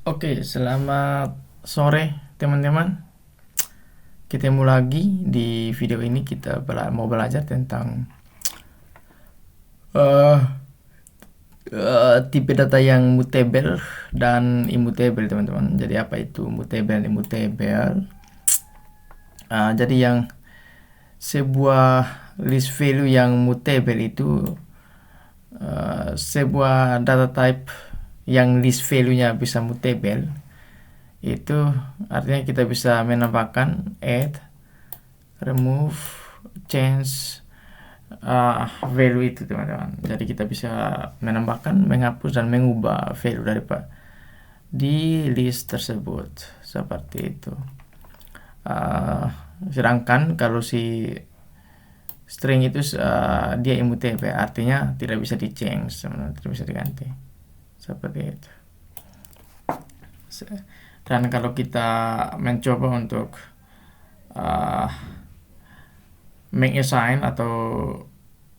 Oke, selamat sore teman-teman. Ketemu lagi di video ini kita mau belajar tentang eh tipe data yang mutable dan immutable teman-teman. Jadi apa itu mutable dan immutable? Jadi yang sebuah list value yang mutable itu sebuah data type yang list value-nya bisa mutable. Itu artinya kita bisa menambahkan, add, remove, change value itu teman-teman. Jadi kita bisa menambahkan, menghapus dan mengubah value dari di list tersebut seperti itu. Sedangkan kalau si string itu dia immutable, artinya tidak bisa di change, tidak bisa diganti seperti itu. Dan kalau kita mencoba untuk mengassign atau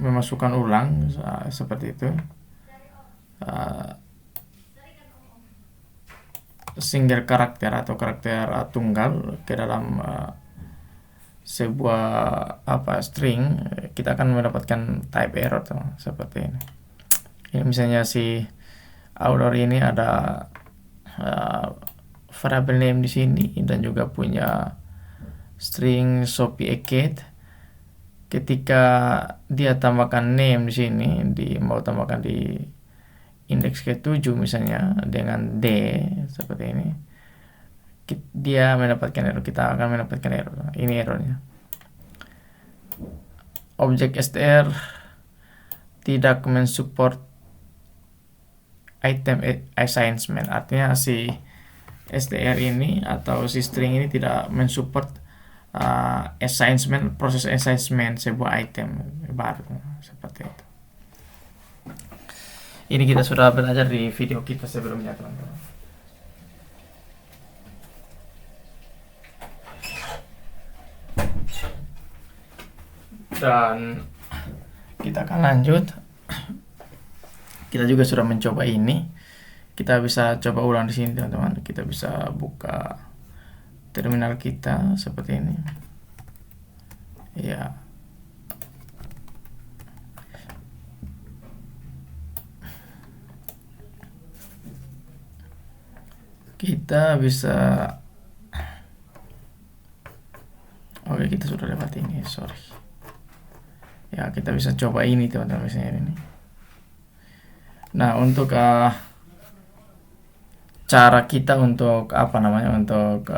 memasukkan ulang seperti itu single karakter atau karakter tunggal ke dalam sebuah string, kita akan mendapatkan type error seperti ini. Ini misalnya si author ini ada variable name di sini dan juga punya string Shopee Eket. Ketika dia tambahkan name di sini, mau tambahkan di indeks ke-7 misalnya dengan D seperti ini, dia mendapatkan error, kita akan mendapatkan error. Ini errornya. Objek str tidak mensupport item assignment, artinya si str ini atau si string ini tidak mensupport assignment, proses assignment sebuah item baru seperti itu. Ini kita sudah belajar di video kita sebelumnya teman-teman. Dan kita akan lanjut. Kita juga sudah mencoba ini. Kita bisa coba ulang di sini teman-teman. Kita bisa buka terminal kita seperti ini. Ya. Kita bisa Oke, kita sudah lewat ini, sorry. Ya, kita bisa coba ini teman-teman, misalnya ini. Nah, untuk cara kita untuk untuk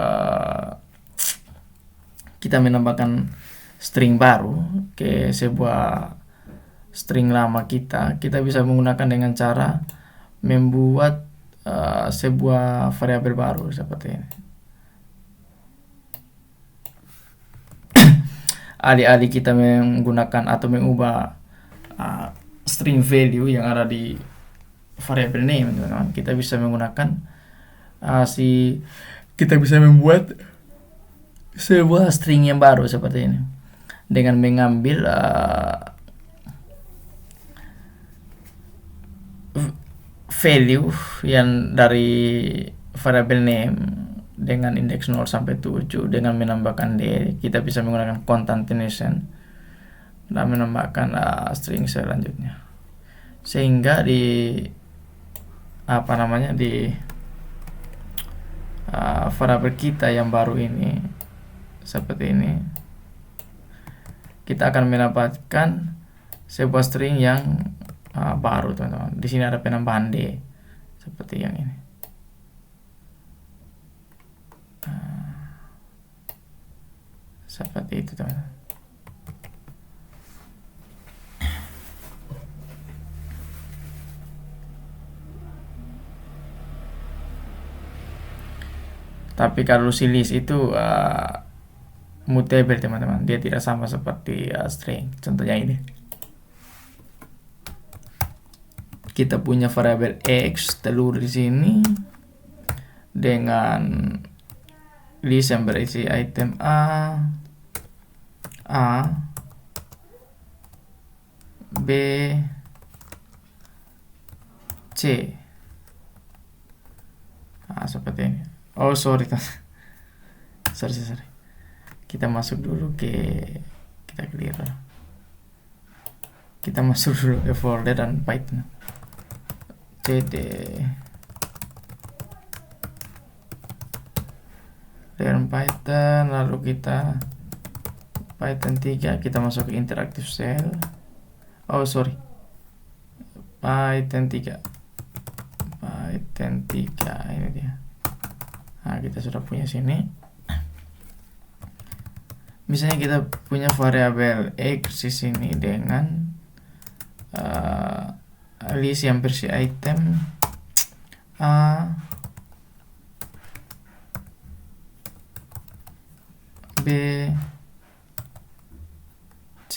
kita menambahkan string baru ke sebuah string lama kita bisa menggunakan dengan cara membuat sebuah variabel baru seperti ini. Alih-alih kita menggunakan atau mengubah string value yang ada di variable name teman-teman, kita bisa menggunakan kita bisa membuat sebuah string yang baru seperti ini dengan mengambil value yang dari variable name dengan indeks 0 sampai 7 dengan menambahkan D. Kita bisa menggunakan concatenation dan menambahkan string selanjutnya, sehingga di variabel kita yang baru ini seperti ini, kita akan mendapatkan sebuah string yang baru teman-teman. Di sini ada penambahan D seperti yang ini. Seperti itu teman-teman. Tapi kalau si list itu mutable teman-teman, dia tidak sama seperti string. Contohnya ini, kita punya variabel x telur di sini dengan list yang berisi item A, B, C. Seperti ini. Oh sorry sorry, kita masuk dulu ke kita masuk dulu ke folder dan Python cd dan Python, lalu kita Python 3, kita masuk ke interactive cell. Oh sorry, Python 3 ini dia. Nah, kita sudah punya sini. Misalnya kita punya variabel x di sini dengan list yang versi item a b c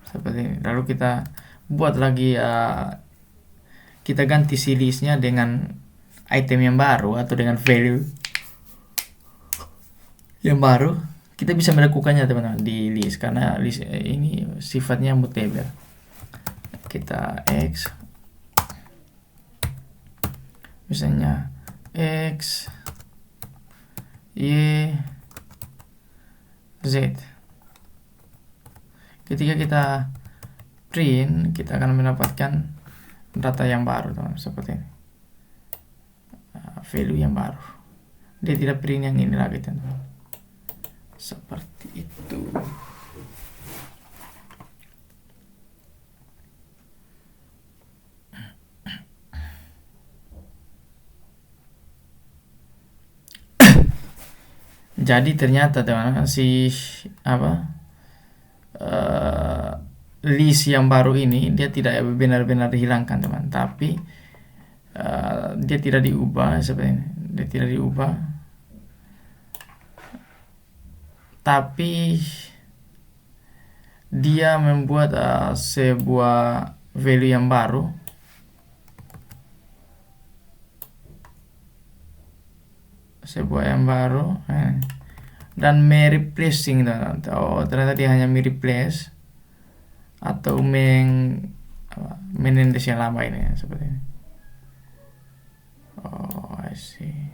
seperti ini. Lalu kita buat lagi kita ganti si listnya dengan item yang baru atau dengan value yang baru. Kita bisa melakukannya teman-teman di list karena list ini sifatnya mutable. Kita x misalnya x y z. Ketika kita print, kita akan mendapatkan data yang baru teman-teman, seperti ini. Value yang baru. Dia tidak print yang ini lagi teman-teman. Seperti itu. Jadi ternyata teman-teman si list yang baru ini dia tidak benar-benar dihilangkan teman, tapi dia tidak diubah seperti ini. Dia tidak diubah, tapi dia membuat sebuah value yang baru. Dan mereplacing teman-teman. Oh ternyata dia hanya mereplace atau menendes yang lama ini seperti ini. Oh I see.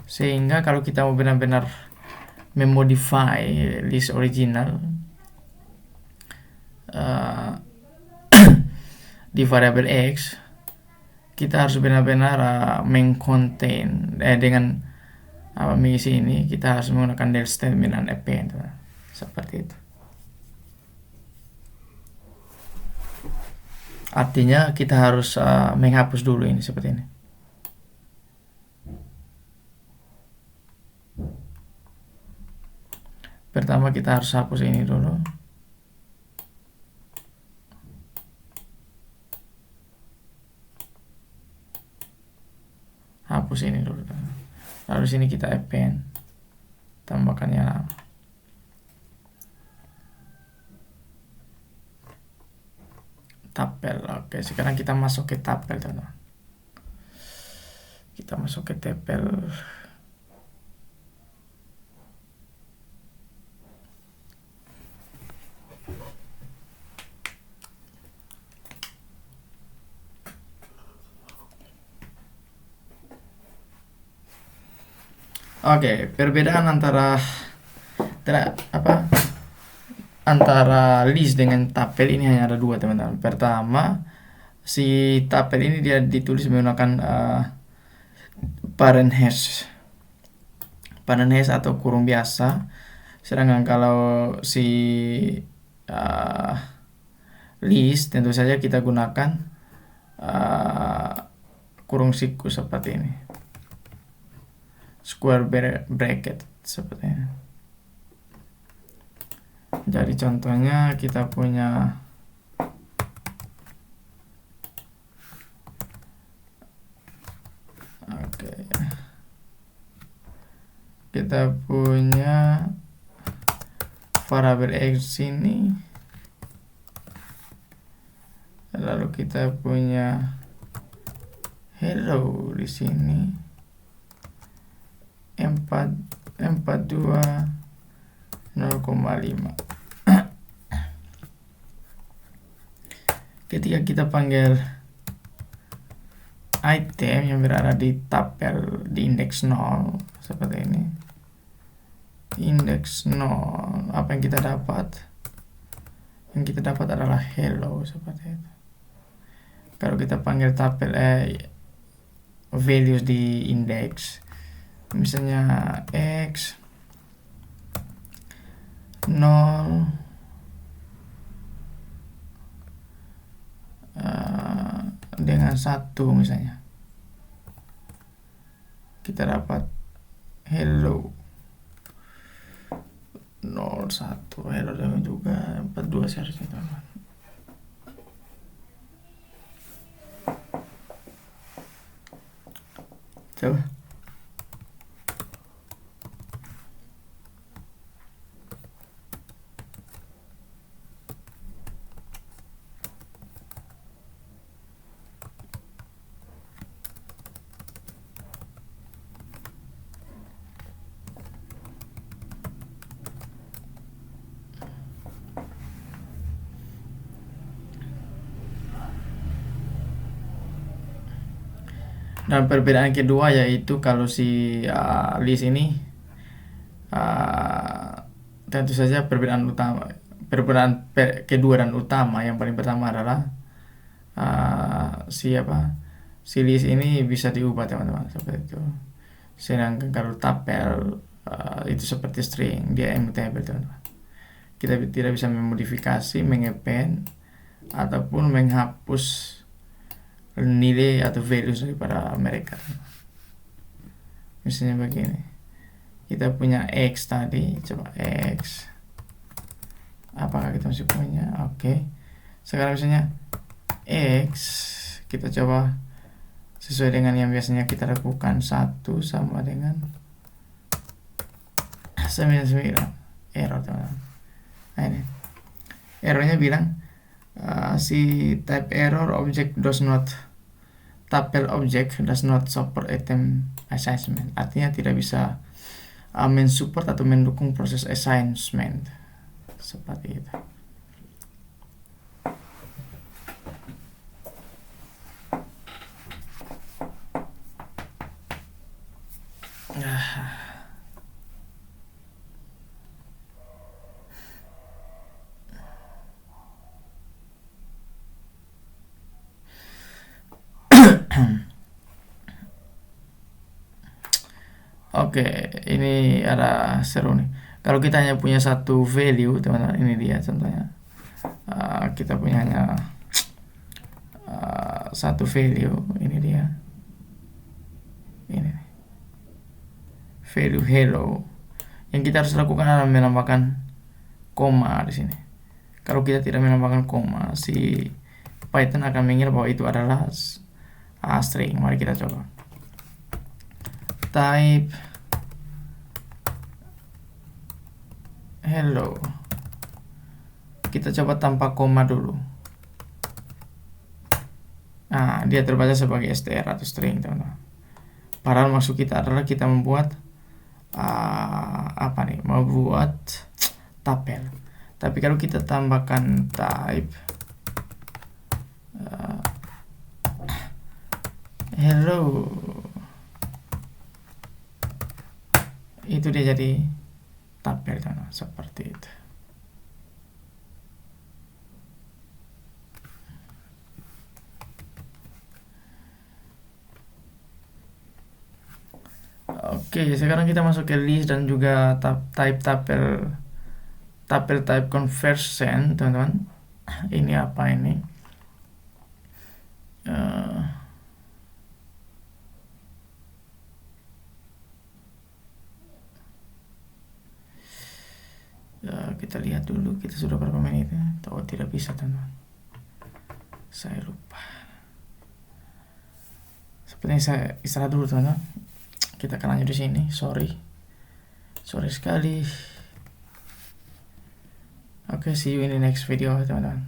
Sehingga kalau kita mau benar-benar memodify list original di variabel x, kita harus benar-benar mengcontain dengan mengisi ini, kita harus menggunakan del statement dan append seperti itu. Artinya kita harus menghapus dulu ini seperti ini. Pertama kita harus hapus ini dulu. Hapus ini dulu. Lalu sini kita append, tambahkan yang lama. Tabel. Oke, sekarang kita masuk ke tabel teman-teman. Kita masuk ke tabel. Oke, perbedaan antara list dengan tabel ini hanya ada dua teman-teman. Pertama, si tabel ini dia ditulis menggunakan parent hash atau kurung biasa. Sedangkan kalau si list tentu saja kita gunakan kurung siku seperti ini. Square bracket seperti ini. Jadi contohnya kita punya kita punya variabel x ini, lalu kita punya hello di sini 42.0,5. Ketika kita panggil item yang berada di tabel di indeks 0 seperti ini. Indeks 0, apa yang kita dapat? Yang kita dapat adalah hello seperti itu. Kalau kita panggil tabel values di indeks, misalnya x 0 dengan 1 misalnya, kita dapat hello 01, hello juga 42 seharusnya teman-teman. Coba. Dan perbedaan kedua yaitu kalau si list ini tentu saja perbedaan kedua dan utama, yang paling pertama adalah si list ini bisa diubah teman-teman seperti itu. Sedangkan kalau tabel itu seperti string, dia immutable teman-teman. Kita tidak bisa memodifikasi, mengappend ataupun menghapus nilai atau values daripada mereka. Misalnya begini, kita punya x tadi, coba x, apakah kita masih punya? Oke. Sekarang misalnya x, kita coba sesuai dengan yang biasanya kita lakukan, 1 sama dengan 99, error teman-teman. Nah ini errornya bilang si type error object does not, tabel object does not support item assignment, artinya tidak bisa mensupport atau mendukung proses assignment seperti itu. Oke, ini ada seru nih. Kalau kita hanya punya satu value, teman-teman, ini dia contohnya. Kita punya hanya satu value, ini dia. Ini value hello. Yang kita harus lakukan adalah menambahkan koma di sini. Kalau kita tidak menambahkan koma, si Python akan mengira bahwa itu adalah string. Mari kita coba. Type hello. Kita coba tanpa koma dulu. Nah, dia terbaca sebagai str atau string, teman-teman. Padahal maksud kita adalah kita membuat membuat tabel. Tapi kalau kita tambahkan type hello, itu dia jadi tabel, teman-teman, seperti itu. Oke, sekarang kita masuk ke list dan juga type type conversion, teman-teman. Ini apa ini? Kita lihat dulu, kita sudah berapa menit ya? Oh, tidak bisa, teman-teman. Saya lupa. Sepertinya saya istirahat dulu, teman-teman. Kita akan lanjut di sini. Sorry sekali. Oke, see you in the next video, teman-teman.